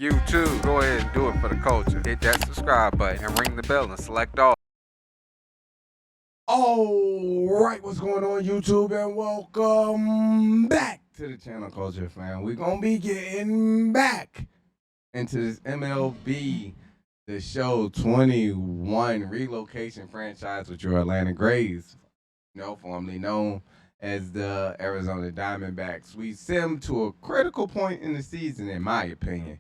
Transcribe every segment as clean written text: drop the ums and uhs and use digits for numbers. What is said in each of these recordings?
You too, go ahead and do it for the culture. Hit that subscribe button and ring the bell and select all. Alright, what's going on YouTube, and welcome back to the channel, Culture Fam. We're going to be getting back into this MLB The Show 21 Relocation franchise with your Atlanta Braves, formerly known as the Arizona Diamondbacks. We sim to a critical point in the season, in my opinion,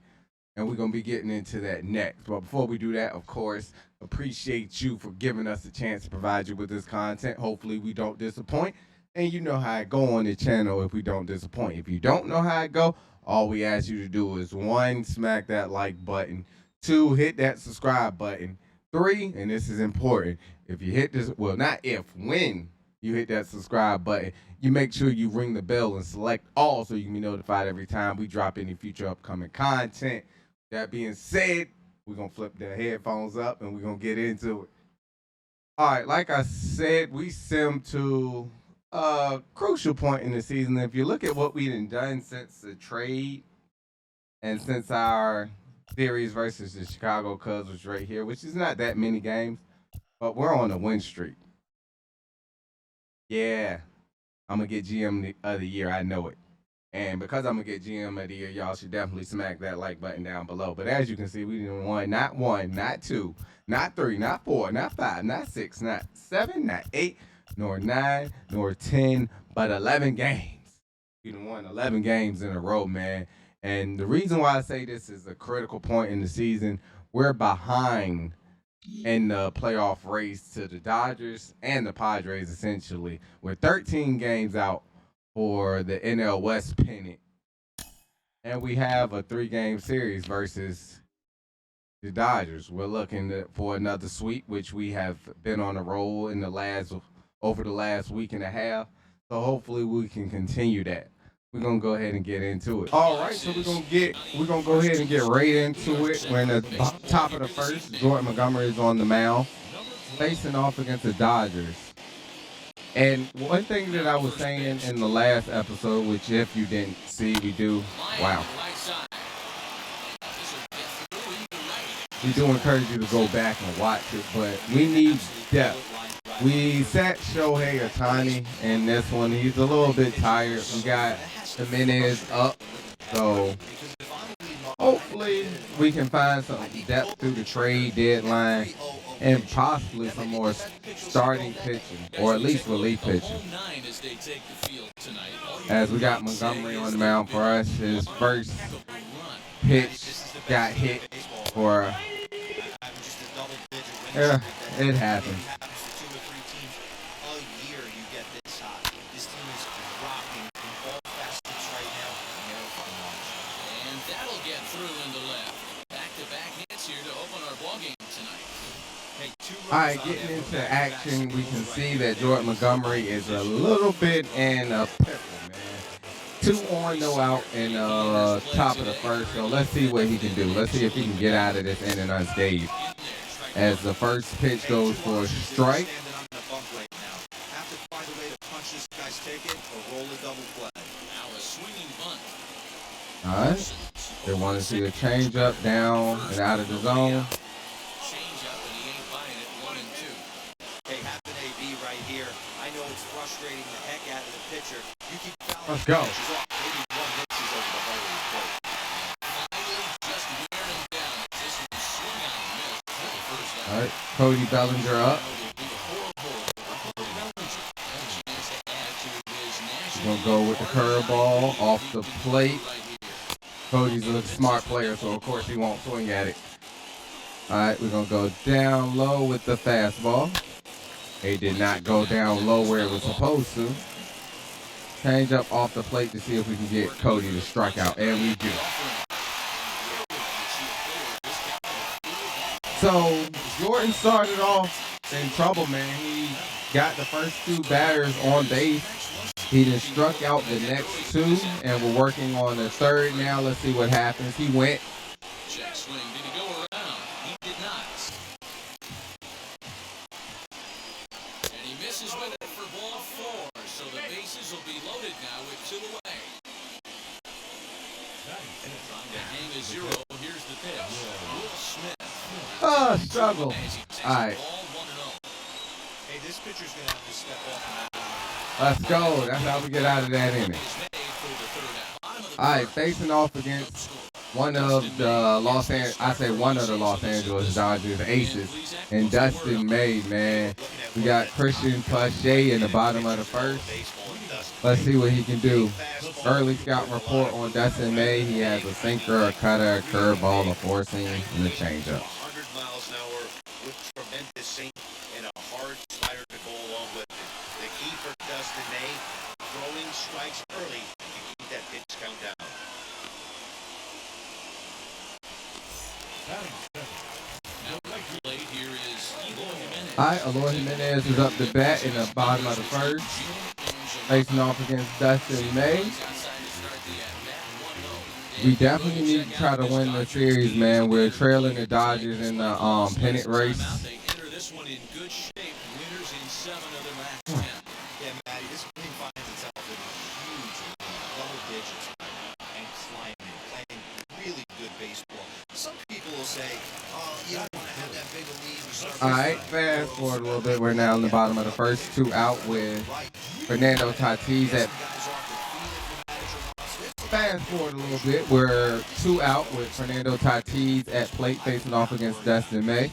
and we're going to be getting into that next. But before we do that, of course, appreciate you for giving us a chance to provide you with this content. Hopefully we don't disappoint, and you know how it go on the channel if we don't disappoint. If you don't know how it go, all we ask you to do is 1, smack that like button, 2, hit that subscribe button, 3, and this is important, if you hit this, well, not if, when you hit that subscribe button, you make sure you ring the bell and select all so you can be notified every time we drop any future upcoming content. That being said, we're going to flip the headphones up and we're going to get into it. All right, like I said, we sim to a crucial point in the season. If you look at what we've done since the trade and since our series versus the Chicago Cubs was right here, which is not that many games, but we're on a win streak. Yeah, I'm going to get GM of the year. I know it. And because I'm going to get GM of the year, y'all should definitely smack that like button down below. But as you can see, we didn't won not 1, not 2, not 3, not 4, not 5, not 6, not 7, not 8, nor 9, nor 10, but 11 games. We done won 11 games in a row, man. And the reason why I say this is a critical point in the season, we're behind in the playoff race to the Dodgers and the Padres, essentially. We're 13 games out for the NL West pennant, and we have a 3-game series versus the Dodgers. We're looking for another sweep, which we have been on a roll in over the last week and a half. So hopefully we can continue that. We're gonna go ahead and get into it. All right, so we're gonna go ahead and get right into it. We're in the top of the first. Jordan Montgomery is on the mound, facing off against the Dodgers. And one thing that I was saying in the last episode, which if you didn't see, we do encourage you to go back and watch it, but we need depth. We sat Shohei Ohtani in this one. He's a little bit tired. We got Jimenez up, so hopefully we can find some depth through the trade deadline and possibly some more starting pitching, or at least relief pitching. As we got Montgomery on the mound for us, his first pitch got hit for, it happens. All right, getting into action, we can see that Jordan Montgomery is a little bit in a pickle, man. 2 on, no out in top of the first, so let's see what he can do. Let's see if he can get out of this inning unscathed. As the first pitch goes for a strike. All right, they want to see a changeup down and out of the zone. Let's go. All right, Cody Bellinger up. He's going to go with the curveball off the plate. Cody's a smart player, so of course he won't swing at it. All right, we're going to go down low with the fastball. It did not go down low where it was supposed to. Change up off the plate to see if we can get Cody to strike out, and we do. So Jordan started off in trouble, man. He got the first 2 batters on base. He then struck out the next 2, and we're working on the third now. Let's see what happens. He went. Check swing. Did he go around? He did not. And he misses with it for ball 4. So the bases will be loaded now with 2 away. Trying to hang a 0. Here's Struggle. All right. Hey, this pitcher's gonna have to step up. Let's go. That's how we get out of that inning. All right, facing off against one of the Los Angeles Dodgers aces, and Dustin May, man. We got Christian Pache in the bottom of the first. Let's see what he can do. Early scout report on Dustin May. He has a sinker, a cutter, a curveball, a four seam, and a changeup. 100 miles an hour with tremendous sink and a hard slider to go along with it. The key for Dustin May, throwing strikes early to keep that pitch count down. All right, Eloy Jimenez is up to bat in the bottom of the first, facing off against Dustin May. We definitely need to try to win the series, man. We're trailing the Dodgers in the pennant race. Yeah, Matty, this team finds itself in huge double digits and climbing, playing really good baseball. Some people will say, oh, you don't want to have that big a lead. All right, fast forward a little bit. We're now in the bottom of the first, 2 out with Fernando Tatis at. Fast forward a little bit. We're 2 out with Fernando Tatis at plate facing off against Dustin May.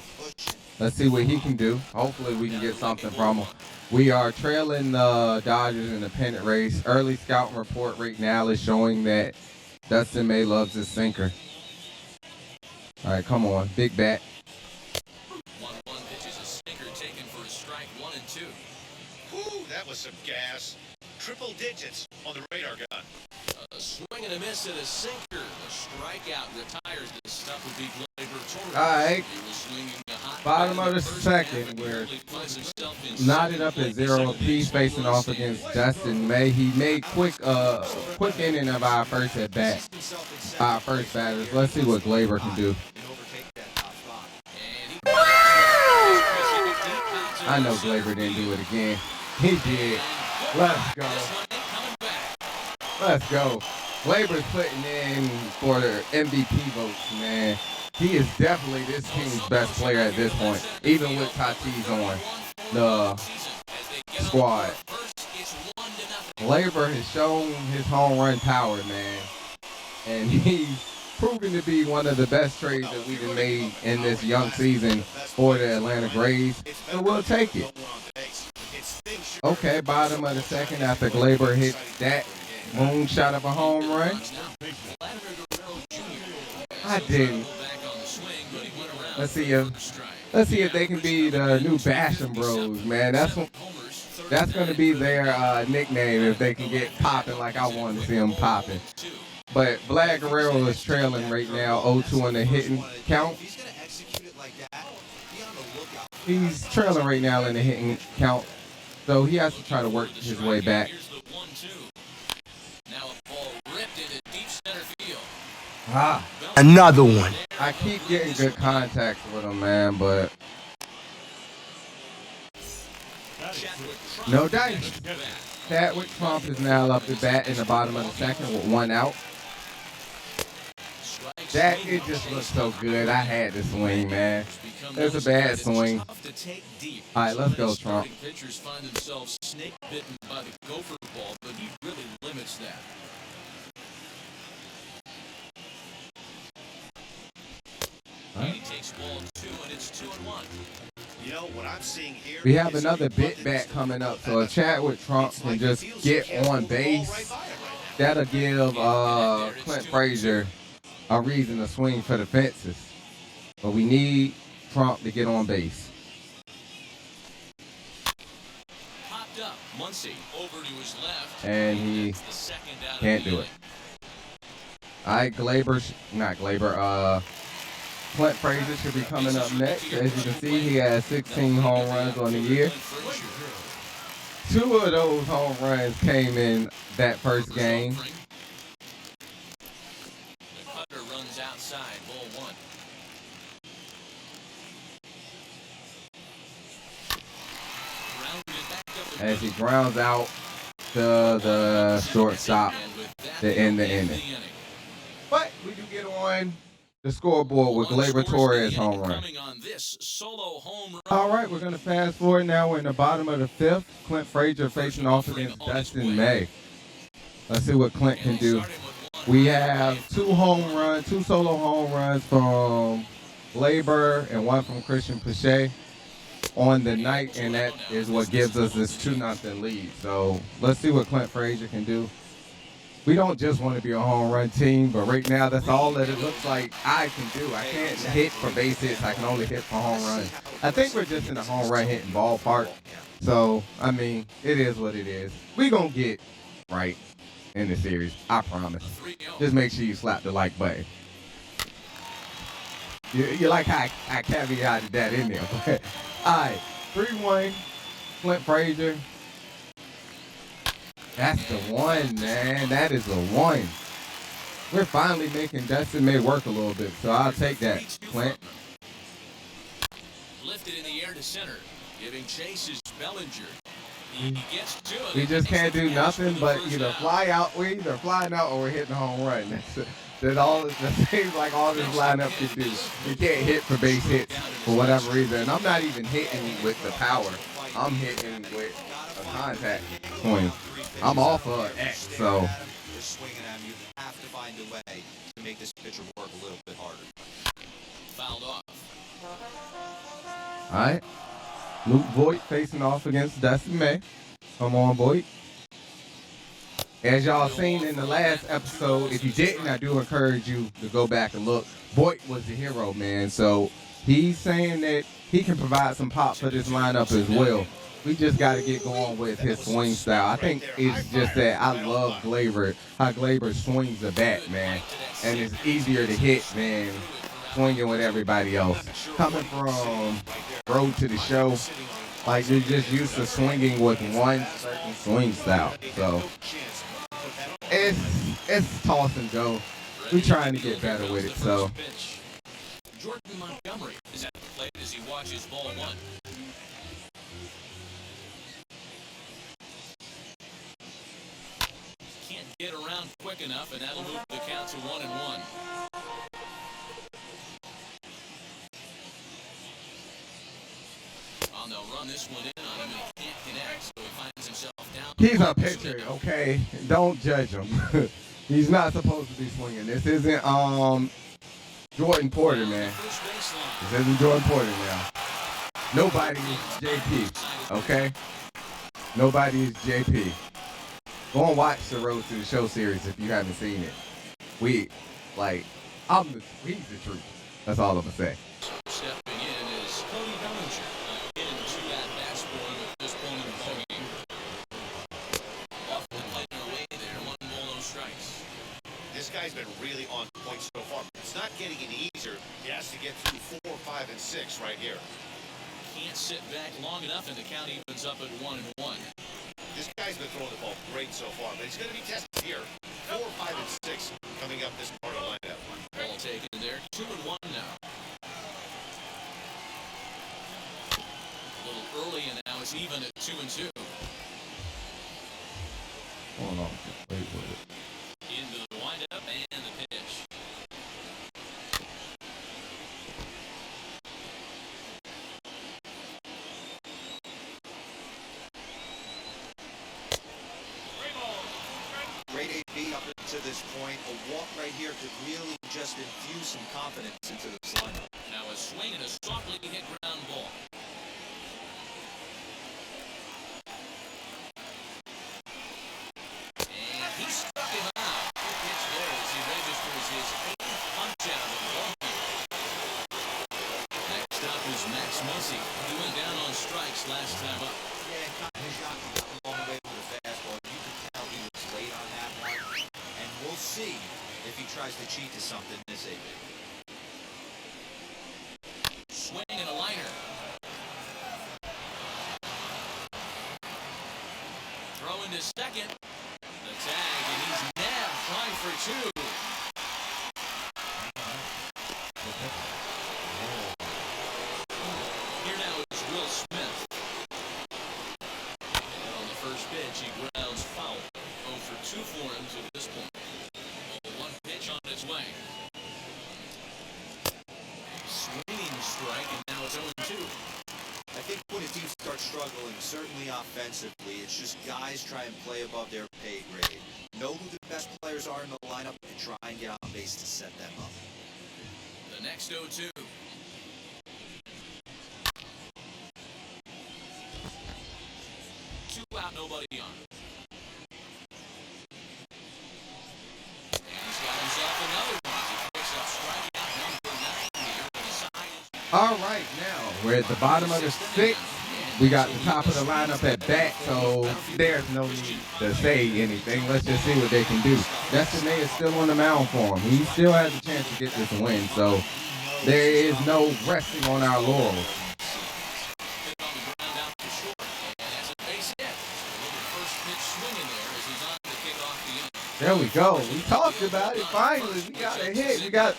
Let's see what he can do. Hopefully we can get something from him. We are trailing the Dodgers in the pennant race. Early scouting report right now is showing that Dustin May loves his sinker. All right, come on. Big bat. 1-1 pitches a sinker taken for a strike, 1 and 2. Whew, that was some gas. Triple digits on the radar gun. A swing and a miss at a sinker. A strikeout retires the stuff would be Gleyber Torres. All right. He was swinging a hot Bottom bat of the first second, half, we're finds himself in knotted up second at 0 apiece, facing off against Dustin May. He made quick inning of our first at bat, our first batters. Let's see what Gleyber can do. I know Gleyber didn't do it again. He did. Let's go. Let's go. Gleyber's putting in for the MVP votes, man. He is definitely this team's best player at this point, even with Tatis on the squad. Gleyber has shown his home run power, man. And he's proven to be one of the best trades that we've made in this young season for the Atlanta Braves. So we'll take it. Okay, bottom of the second after Gleyber hit that moonshot of a home run. I didn't. Let's see if they can be the new Basham Bros, man. That's going to be their nickname if they can get popping like I want to see them popping. But Vlad Guerrero is trailing right now, 0-2 on the hitting count. He's trailing right now in the hitting count, so he has to try to work his way back. Another one. I keep getting good contacts with him, man, but no dice. Chadwick Trump is now up to bat in the bottom of the second with 1 out. It just looks so good. I had to swing, man. It's a bad swing. All right, let's go, Trump. Pitchers find themselves snake bitten by the gopher ball, but he really limits that. He takes ball 2 and it's 2-1. You know what I'm seeing here? We have another bit back coming up, so if Chadwick Trump can just get on base, that'll give Clint Frazier a reason to swing for the fences. But we need Trump to get on base. Popped up. Muncy over to his left. And he can't do it. All right, Clint Frazier should be coming up next. As you can see, he has 16 home runs on the year. 2 of those home runs came in that first game. The cutter runs outside, ball 1. As he grounds out to the shortstop to end the inning. But we do get on the scoreboard with Gleyber Torres home run. On this solo home run. All right, we're going to fast forward now. We're in the bottom of the fifth. Clint Frazier facing off against Dustin May. Let's see what Clint can do. We have two solo home runs from Gleyber and one from Christian Pache on the night, and that is what gives us this 2-0 lead. So let's see what Clint Frazier can do. We don't just want to be a home run team, but right now that's all that it looks like I can do. I can't hit for base hits. I can only hit for home runs. I think we're just in a home run hitting ballpark. So, I mean, it is what it is. We're going to get right in the series. I promise. Just make sure you slap the like button. You like how I caveated that in there. All right, 3-1, Clint Frazier. That's the one, man. That is the one. We're finally making Dustin May work a little bit, so I'll take that, Clint. Lifted in the air to center, giving chase is Bellinger. He gets to it. We just can't do nothing but either fly out. We're either flying out or we're hitting a home run. That seems like all this lineup can do. You can't hit for base hits for whatever reason. And I'm not even hitting with the power. I'm hitting with a contact swing. I'm off of X, so. You're swinging at him. You have to find a way to make this pitcher work a little bit harder. Fouled off. All right. Luke Voigt facing off against Dustin May. Come on, Voigt. As y'all seen in the last episode, if you didn't, I do encourage you to go back and look. Voigt was the hero, man. So he's saying that he can provide some pop for this lineup as well. We just got to get going with his swing style. I think it's just that I love Gleyber, how Gleyber swings the bat, man. And it's easier to hit than swinging with everybody else. Coming from road to the show, like you're just used to swinging with one certain swing style. So it's toss and go. We're trying to get better with it. So Jordan Montgomery is at the plate as he watches ball one. Can't get around quick enough, and that'll move the count to 1-1. Well, they'll run this one in on him, and he can't connect, so he finds himself down. He's a pitcher, okay? Don't judge him. He's not supposed to be swinging. This isn't Jordan Porter, man. This isn't Jordan Porter now. Nobody is JP, okay? Nobody is JP. Go and watch the Road to the Show series if you haven't seen it. He's the truth. That's all I'm going to say. Stepping in is Cody Bellinger. Into that bats for him at this point in the ballgame. Off the plate and away there. 1 ball, no strikes. This guy's been really on point so far. It's not getting any easier. He has to get through 4, 5, and 6 right here. Can't sit back long enough, and the count evens up at 1-1. This guy's been throwing the ball great so far, but he's going to be tested here. 4, 5, and 6 coming up this part of the lineup. Ball taken there. 2-1 now. A little early, and now it's even at 2-2. Hold on. Wait with it. Into the windup and the pitch. Great AB up to this point. A walk right here could really just infuse some confidence into this lineup. Now a swing and a softly hit ground ball. And he struck him out. Good pitch there as he registers his 8th punch-out of the ballgame. Next up is Max Muncy. He went down on strikes last time up. Yeah, got his shot a long way with the fastball. You can tell he was late on that one. And we'll see if he tries to cheat to something this AB. Swing and a liner. Throw into second. The tag, and he's nabbed, trying for 2. Here now is Will Smith. And on the first pitch, he grounds foul. 0 for 2 for him to this point. 1 pitch on its way. strike, and now it's 0-2. I think when a team starts struggling, certainly offensively, it's just guys try and play above their pay grade. Know who the best players are in the lineup and try and get on base to set them up. The next 0-2. 2 out, nobody on. And he's got himself another one. He picks up strikeout number 9 here. The side is... All right, now we're at the bottom of the 6th. We got the top of the lineup at bat, so there's no need to say anything. Let's just see what they can do. Dustin May is still on the mound for him. He still has a chance to get this win, so there is no resting on our laurels. There we go. We talked about it. Finally, we got a hit. We got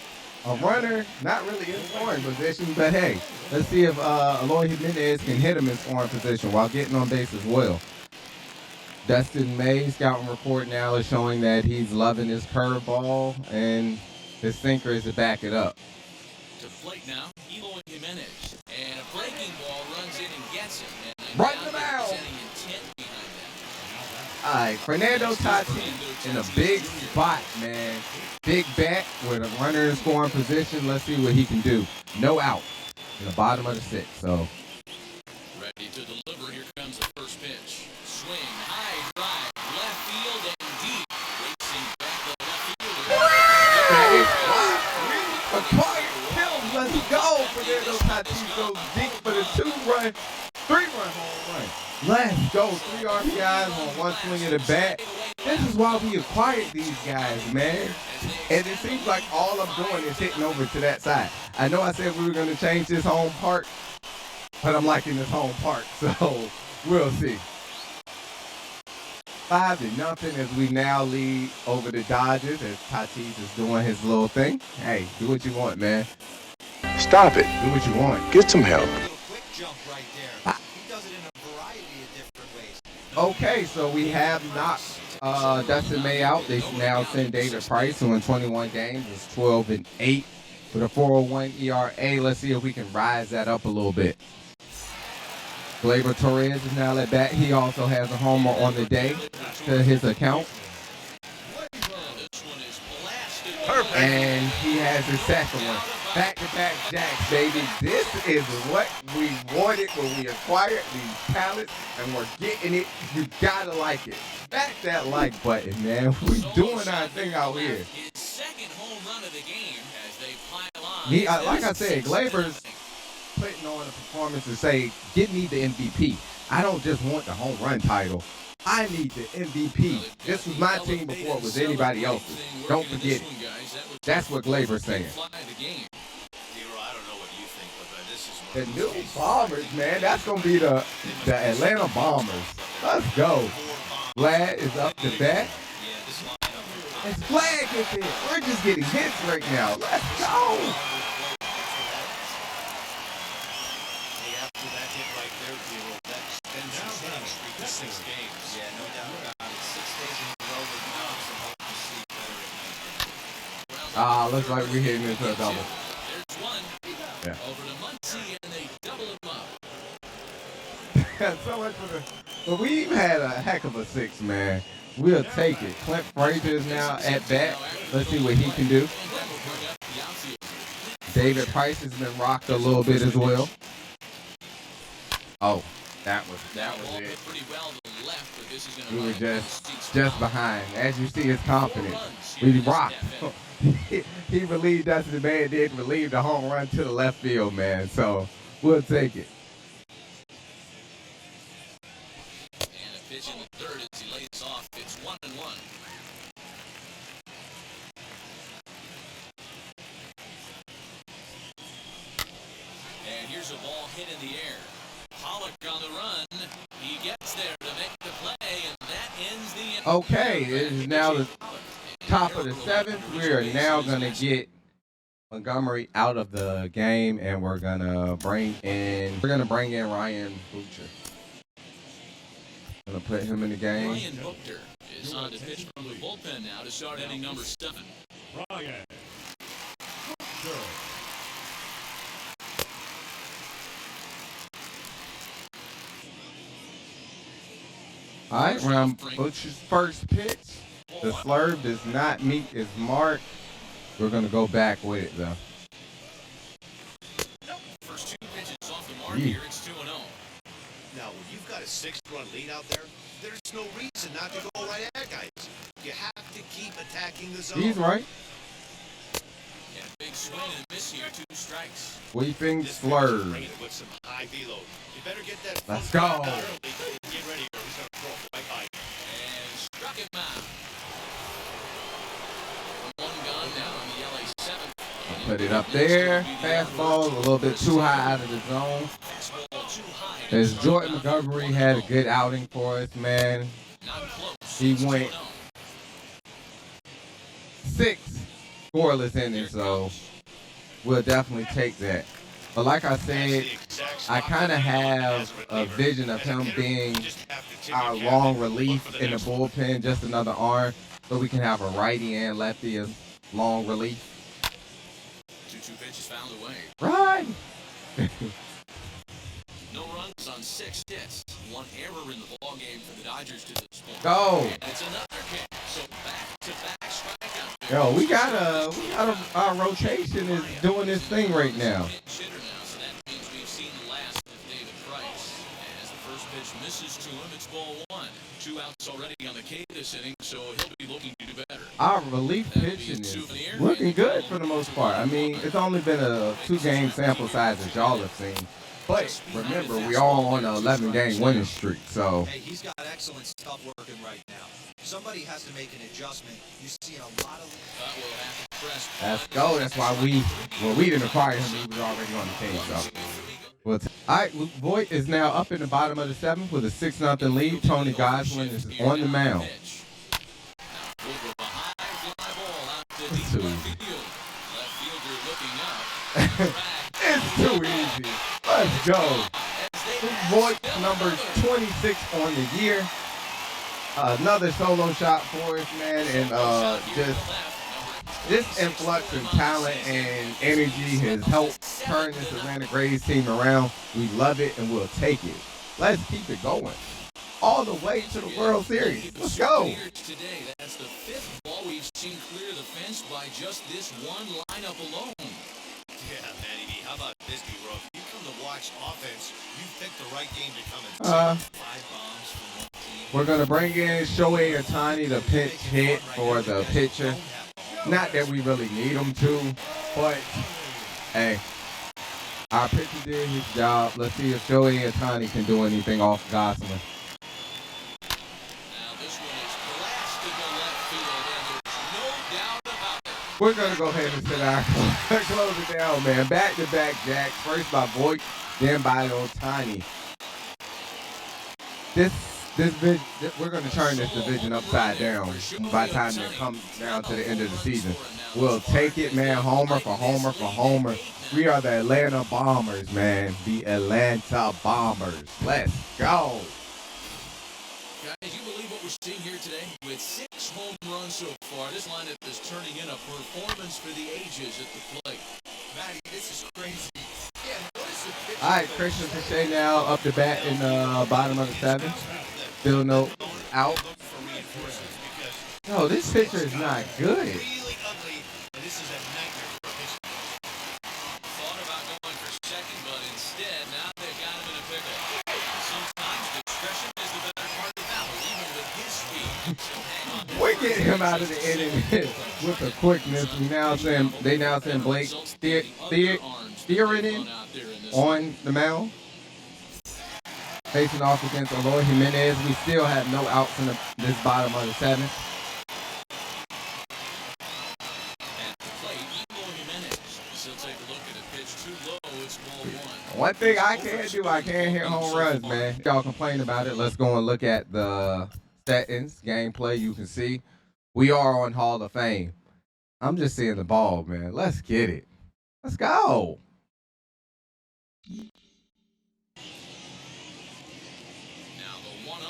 a runner, not really in scoring position, but hey, let's see if Eloy Jimenez can hit him in scoring position while getting on base as well. Dustin May, scouting report now is showing that he's loving his curveball, and his sinker is to back it up. To plate now, Eloy Jimenez, and a breaking ball runs in and gets him. Right in the mound. All right, Fernando Tatis in a big spot, man. Big bat with a runner in scoring position. Let's see what he can do. No out in the bottom of the 6th. So ready to deliver. Here comes the first pitch. Swing, high drive, left field and deep. Racing back the left fielder. acquired kills. Let's go. Fernando Tatis goes deep for the 2-run, 3-run home run. Let's go. 3 RBIs on 1 swing of the bat. This is why we acquired these guys, man. And it seems like all I'm doing is hitting over to that side. I know I said we were going to change this home park, but I'm liking this home park, so we'll see. 5-0 as we now lead over the Dodgers as Tatis is doing his little thing. Hey, do what you want, man. Stop it. Do what you want. Get some help. Quick jump right there. He does it in a variety of different ways. Okay, so we have knocked Dustin May out. They now send David Price, who in 21 games is 12-8 with a 4.01 ERA. Let's see if we can rise that up a little bit. Gleyber Torres is now at bat. He also has a homer on the day to his account. Perfect. And he has his second one. Back-to-back jacks, baby. This is what we wanted when we acquired these talents, and we're getting it. You gotta like it. Back that like button, man. We're doing our thing out here. Second home run of the game as they pile on. Like I said, Gleyber's putting on a performance to say, give me the MVP. I don't just want the home run title. I need the MVP. This was my team before it was anybody else's. Don't forget it. That's what Gleyber's saying. The new Bombers, man. That's going to be the Atlanta Bombers. Let's go. Vlad is up to bat. As Vlad gets hit, we're just getting hits right now. Let's go. Looks like we're hitting into a double. There's one. Yeah. Over to Muncie, and they double him up. So much for the. But we've had a heck of a 6, man. We'll take it. Clint Frazier is now at bat. Let's see what he can do. David Price has been rocked a little bit as well. Oh, that was it. We were just behind. As you see his confidence. We rocked. He relieved us, the man did relieve the home run to the left field, man. So we'll take it. And a pitch in the third as he lays off. It's 1-1. And here's a ball hit in the air. Pollock on the run. He gets there to make the play, and that ends the inning. Okay, it is now the top of the 7th. We are now going to get Montgomery out of the game, and we're going to bring in Ryan Butcher. Going to put him in the game. Ryan Butcher is on to pitch from the bullpen now to start inning number 7. Ryan Butcher. All right, round Butcher's first pitch. The slurve does not meet its mark. We're going to go back with it, though. First 2 pitches off the mark here. It's 2-0. Now, when you've got a 6-run lead out there, there's no reason not to go right at guys. You have to keep attacking the zone. He's right. Yeah, big swing and a miss here. 2 strikes. Sweeping This slurve. pitch is with some high velo. You better get that. Let's go. Get ready, or he's gonna throw it right by you. And struck him out. 1 gone now on the LA 7th. Put it up there. Fastball a little bit too high out of the zone. Fastball too high. As Jordan Montgomery had a good outing for us, man. Not close. He It's went 2-0. 6 scoreless innings, so we'll definitely take that. But like I said, I kind of have a vision of him being our long relief in the bullpen, just another arm, so we can have a righty and lefty as long relief. 2-2 pitches found away. Right. No runs on 6 hits. 1 error in the ball game for the Dodgers to this point. Go. And it's another kick. So back-to-back strikeout. Yo, we got our rotation is doing this thing right now. Pinch hitter now, so that means we've seen the last of David Price. As the first pitch misses to him, it's ball 1. 2 outs already on the K this inning, so he'll be looking to do better. Our relief pitching is looking good for the most part. I mean, it's only been a 2-game sample size that y'all have seen. But remember, we all on an 11-game winning streak, so. Hey, he's got excellent stuff working right now. Somebody has to make an adjustment. You see a lot of. Will have to press. Let's go. That's why we didn't acquire him. He was already on the team, so. All right, Luke Voigt is now up in the bottom of the 7th with a 6-0 lead. Tony Gosselin is on the mound. It's too easy. It's too easy. Let's go. Voigt, number 26 on the year. Another solo shot for us, man, and just this influx of talent and energy has helped turn this Atlanta Braves team around. We love it and we'll take it. Let's keep it going. All the way to the World Series. Let's go. Today, that's the 5th ball we've seen clear the fence by just this one lineup alone. Yeah, Matty B, how about this, B-Bro? If you come to watch offense, you picked the right game to come in. 5 bombs from one team. We're going to bring in Shohei Ohtani to pinch hit for the pitcher. Not that we really need him to, but hey, our pitcher did his job. Let's see if Shohei Ohtani can do anything off Gosselin. Now this one is blasted to left field, and there's no doubt about it. We're going to go ahead and sit down. Close it down, man. Back-to-back jacks. First by Voigt, then by Ohtani. We're going to turn this division upside down by the time it comes down to the end of the season. We'll take it, man. Homer for homer for homer. We are the Atlanta Bombers, man. The Atlanta Bombers. Let's go. Guys, you believe what we're seeing here today? With 6 home runs so far, this lineup is turning in a performance for the ages at the plate. Matty, this is crazy. Yeah, what is the pitch? All right, Christian Pache now up to bat in the bottom of the 7th. Still no out. No, this pitcher is not good. Really ugly, and this is a nightmare for a pitcher. Thought about going for second, but instead, now they've got him in a pickle. Sometimes discretion is the better part of valor, even with his speed. So hang on. We get him out of the inning with the quickness. They now send Blake Steering on the mound. Facing off against Eloy Jimenez. We still have no outs in this bottom of the 7th. At the plate, Eloy Jimenez. So take a look at a pitch too low. It's ball 1. One thing I can't do, I can't hit home runs, man. Y'all complain about it. Let's go and look at the settings, gameplay. You can see we are on Hall of Fame. I'm just seeing the ball, man. Let's get it. Let's go. Now the 1-0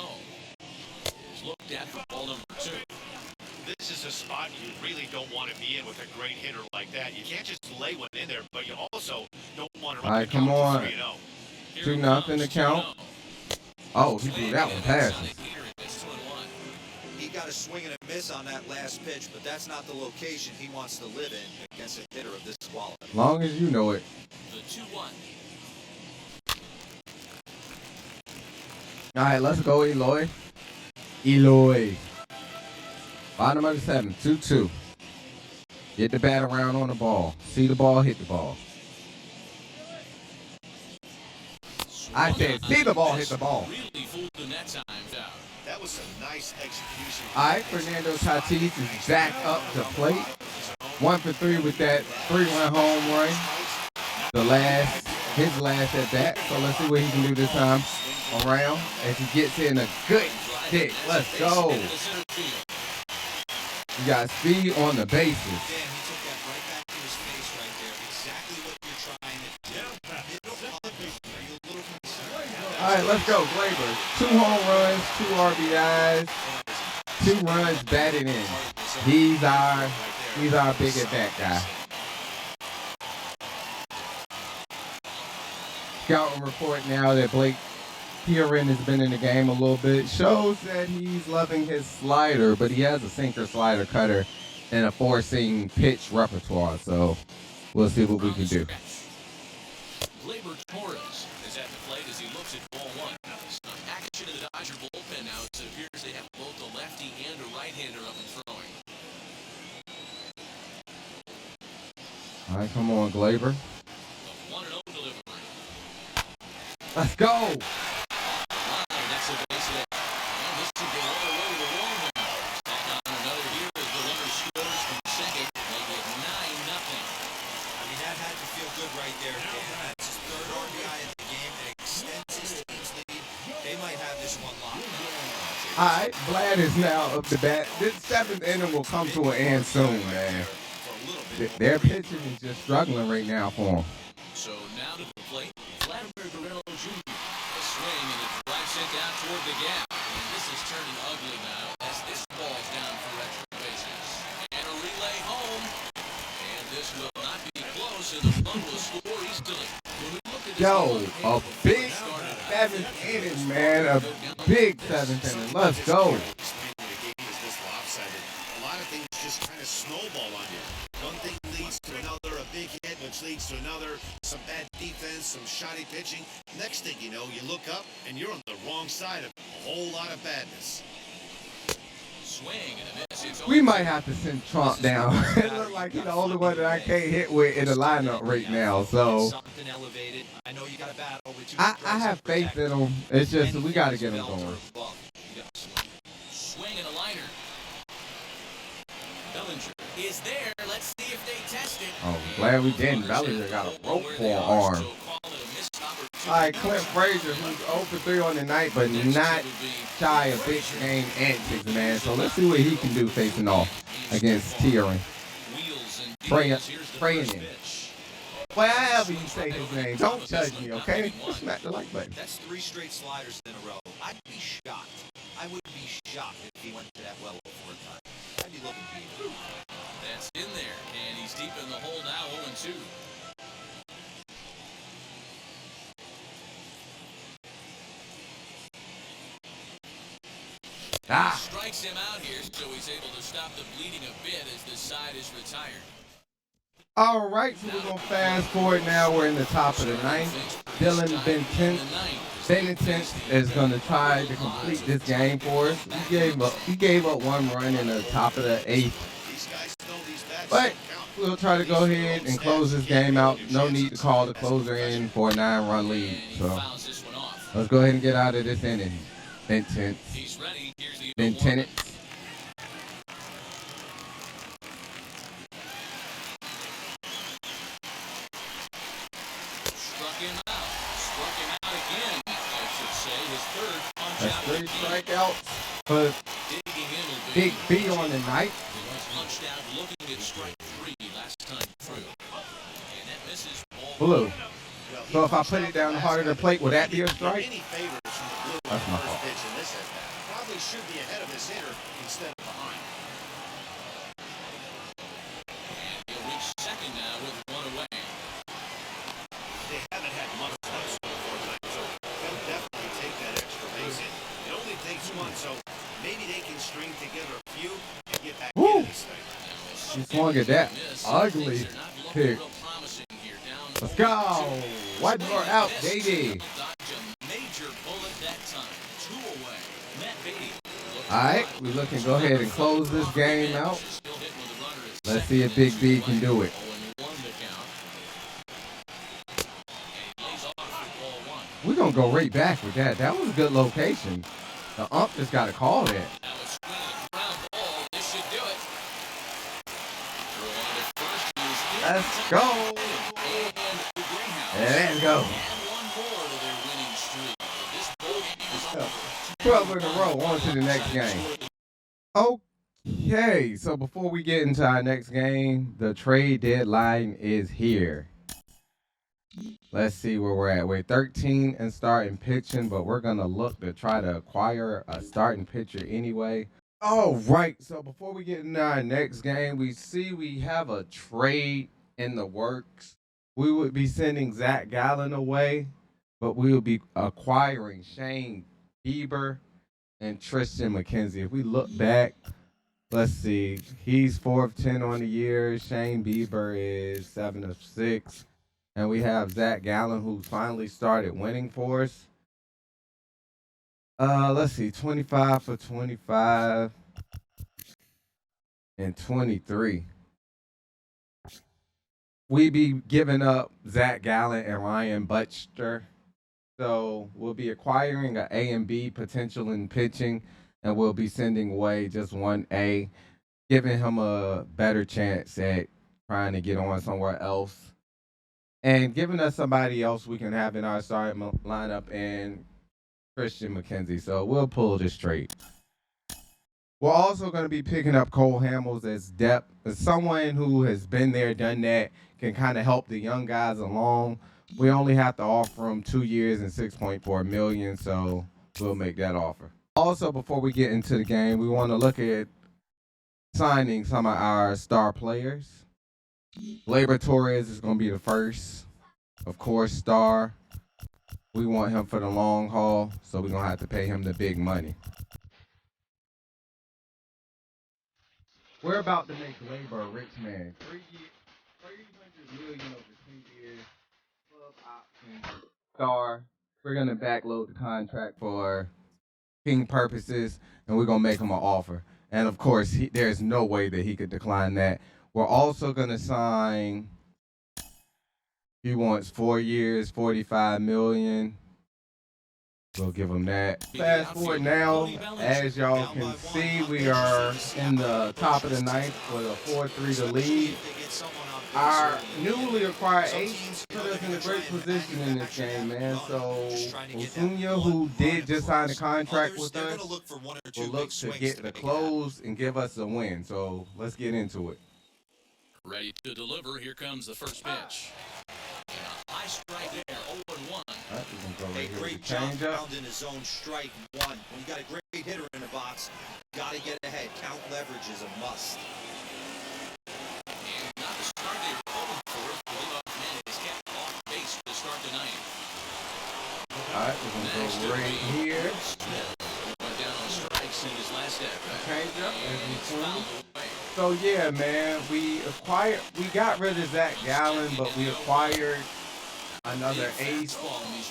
is looked at for ball number 2. This is a spot you really don't want to be in with a great hitter like that. You can't just lay one in there, but you also don't want to run All right, come on. 3-0. 2-0 to count. Oh, he threw that one past us. got a swing and a miss on that last pitch, but that's not the location he wants to live in against a hitter of this quality. Long as you know it. The 2-1. All right, let's go, Eloy. Eloy. Bottom of the 7th, 2-2. Get the bat around on the ball. See the ball, hit the ball. I said, see the ball, hit the ball. Really fooled him that time, out. That was a nice execution. All right, Fernando Tatis is back up to plate. 1 for 3 with that 3-run home run. His last at bat. So let's see what he can do this time around as he gets in a good hit. Let's go. You got speed on the bases. Dan, he took that right back to his face right there. Exactly what you're trying to do. Are you a little concerned? All right, let's go, Glaber. 2 home runs, 2 RBIs, 2 runs batted in. He's our big at bat guy. Scouting report now that Blake Kieran has been in the game a little bit. Shows that he's loving his slider, but he has a sinker, slider, cutter, and a 4-seam pitch repertoire. So we'll see what we can do. Gleyber Torres is at the plate as he looks at ball 1. Some action in the Dodger bullpen now. It appears they have both a lefty and a right-hander up and throwing. All right, come on, Glaber. The 1-0 delivery. Let's go. That's a base hit. And this should go all the way to the wall now. Back on another here as the runner scores from second. Make it 9-0. I mean, that had to feel good right there, Dan. That's his 3rd RBI in the game. It extends his team's lead. They might have this one locked up. All right, Vlad is now up to bat. This 7th inning will come to an end soon, man. Their pitching is just struggling right now for them. So now to the plate, Vladimir Guerrero Jr. A swing and a drive sent down toward the gap. And this is turning ugly now as this ball's down for extra bases. And a relay home. And this will not be close, and the run will score easily. When we look at this Yo, ball, a big 7th inning, man. A big 7th inning. Let's go. A lot of things just kind of snowball on you. One thing leads to another, a big hit, which leads to another, some bad defense, some shoddy pitching. Next thing you know, you look up and you're on the wrong side of a whole lot of badness. Swing and a miss. It's We might have to send Trump down. It looks like he's the only one that I can't hit with in the lineup right now. So Something elevated. I know you got to battle with 2 I have faith in him. It's just we got to get him going. Swing and a liner. Bellinger is there. Let's see if they test it. Oh, glad we didn't. Bellinger got a rope for an arm. All right, Clint Frazier, who's 0 for 3 on the night, but not shy of big game antics, man. So let's see what he can do facing off against Tieran. Praying him. Well, however you say his name, don't judge me, okay? Smack the like button. That's 3 straight sliders in a row. I'd be shocked. I would be shocked if he went to that well before time. I'd be looking for you. That's in there, and he's deep in the hole now, 0-2. Strikes him out here, so he's able to stop the bleeding a bit as this side is retired. All right, so we're going to fast forward now. We're in the top of the 9th. Dylan Benitez is going to try to complete this game for us. He gave up 1 run in the top of the 8th. But we'll try to go ahead and close this game out. No need to call the closer in for a 9-run lead. So let's go ahead and get out of this inning. Benitez. That's 3 strikeouts for Big B on the night. Blue. So if I put it down the heart of the plate, will that be a strike? That's my fault. Probably should be ahead of his hitter instead of behind. And he'll reach second now with 1 away. They haven't had much runs before tonight, so they'll definitely take that extra base hit. It only takes 1, so maybe they can string together He swung at that ugly pitch. Let's go. One more out, baby. All right, we're looking to go ahead and close this game out. Let's see if Big B can do it. We're going to go right back with that. That was a good location. The ump just got to call that. Let's go. Let's go. 12 in a row. On to the next game. Okay, so before we get into our next game, the trade deadline is here. Let's see where we're at. We're 13 and starting pitching, but we're going to look to try to acquire a starting pitcher anyway. All right, so before we get into our next game, we see we have a trade in the works. We would be sending Zach Gallen away, but we will be acquiring Shane Bieber and Tristan McKenzie. If we look back, let's see. He's 4 of 10 on the year. Shane Bieber is 7 of 6. And we have Zach Gallen, who finally started winning for us. Let's see. 25 for 25 and 23. We be giving up Zach Gallen and Ryan Butcher. So we'll be acquiring an A and B potential in pitching, and we'll be sending away just one A, giving him a better chance at trying to get on somewhere else, and giving us somebody else we can have in our starting lineup and Tristan McKenzie. So we'll pull this trade. We're also going to be picking up Cole Hamels as depth, as someone who has been there, done that, can kind of help the young guys along. We only have to offer him 2 years and $6.4 million, so we'll make that offer. Also, before we get into the game, we want to look at signing some of our star players. Gleyber Torres is going to be the first, of course, star. We want him for the long haul, so we're going to have to pay him the big money. We're about to make Gleyber a rich man. 300 million over 2 years. Option star. We're gonna backload the contract for king purposes, and we're gonna make him an offer. And of course, there's no way that he could decline that. We're also gonna sign. He wants 4 years, $45 million. We'll give him that. Fast forward now, as y'all can see, we are in the top of the ninth with a 4-3 to lead. Our newly acquired ace put us in a great position in this game, man. So Osuna, who did just sign a contract with us, will look to get the close and give us a win. So let's get into it. Ready to deliver. Here comes the first pitch. High strike there, 0-1. A great job pounding his own strike one. When you got a great hitter in the box, got to get ahead. Count leverage is a must. And not the start they were hoping for. The leadoff man is kept off base to start the ninth. All right, we're going to go right here. Went down on strikes in his last at-bat. Change up as we swing. So yeah, man, we got rid of Zach Gallen, but we acquired another ace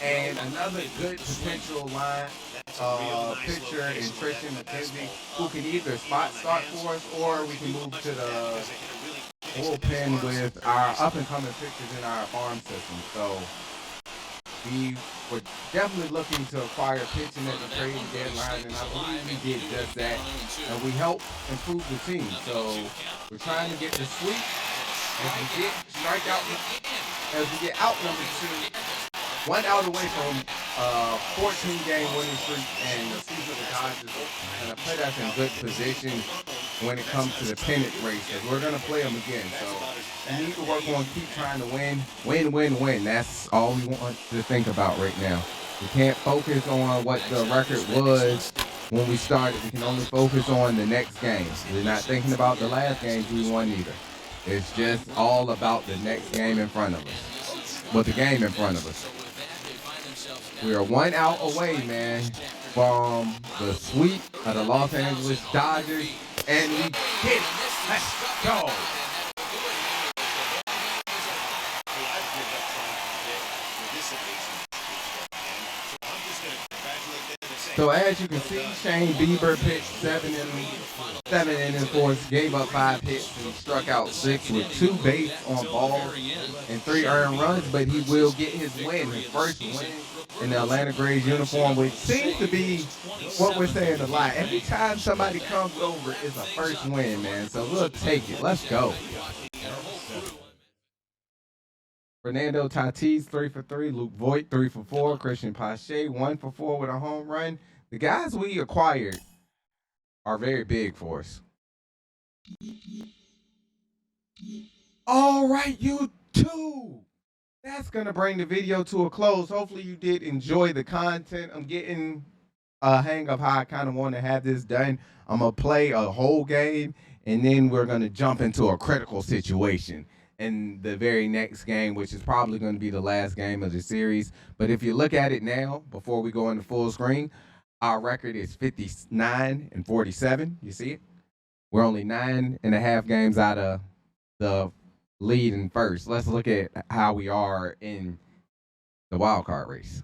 and another good potential line pitcher in Tristan McKenzie, who can either spot start for us or we can move to the bullpen with our up-and-coming pitchers in our farm system. So we were definitely looking to acquire pitching at the trade deadline, and I believe we did just that, and we helped improve the team. So we're trying to get the sweep. As we get strikeout, as we get out number 2, 1 out away from 14-game winning streak and the season of the Dodgers, and put us in good position when it comes to the pennant race, because we're gonna play them again. So we need to work on keep trying to win. That's all we want to think about right now. We can't focus on what the record was when we started. We can only focus on the next game. We're not thinking about the last games we won either. It's just all about the next game in front of us. But the game in front of us. We are 1 out away, man, from the sweep of the Los Angeles Dodgers, and we did it. Let's go. So as you can see, Shane Bieber pitched 7 innings for us, gave up 5 hits and struck out 6 with 2 base on balls and 3 earned runs, but he will get his win, his first win in the Atlanta Braves uniform, which seems to be what we're saying a lot. Every time somebody comes over, it's a first win, man. So we'll take it. Let's go. Fernando Tatis, 3 for 3. Luke Voigt, 3 for 4. Christian Pache, 1 for 4 with a home run. The guys we acquired are very big for us. All right, YouTube. That's going to bring the video to a close. Hopefully you did enjoy the content. I'm getting a hang of how I kind of want to have this done. I'm going to play a whole game, and then we're going to jump into a critical situation in the very next game, which is probably going to be the last game of the series. But if you look at it now, before we go into full screen, our record is 59-47. You see it? We're only 9.5 games out of the lead in first. Let's look at how we are in the wild card race.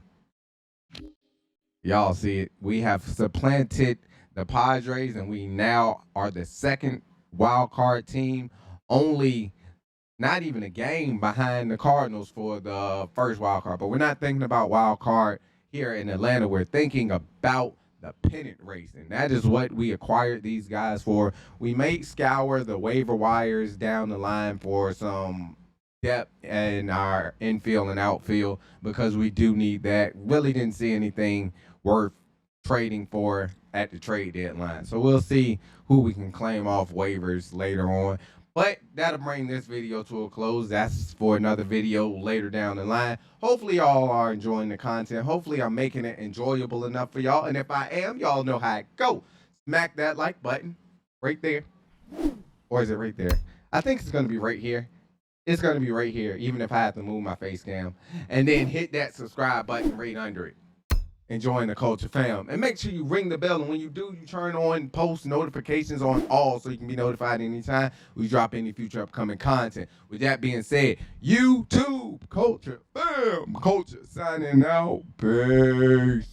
Y'all see it? We have supplanted the Padres, and we now are the second wild card team, only not even a game behind the Cardinals for the first wild card. But we're not thinking about wild card here in Atlanta. We're thinking about the pennant race, and that is what we acquired these guys for. We may scour the waiver wires down the line for some depth in our infield and outfield, because we do need that. Really didn't see anything worth trading for at the trade deadline. So we'll see who we can claim off waivers later on. But that'll bring this video to a close. That's for another video later down the line. Hopefully y'all are enjoying the content. Hopefully I'm making it enjoyable enough for y'all. And if I am, y'all know how it go. Smack that like button right there. Or is it right there? I think it's going to be right here. It's going to be right here, even if I have to move my face cam. And then hit that subscribe button right under it. Enjoying the culture, fam. And make sure you ring the bell, and when you do, you turn on post notifications on all, so you can be notified anytime we drop any future upcoming content. With that being said, YouTube culture, fam, culture signing out. Peace.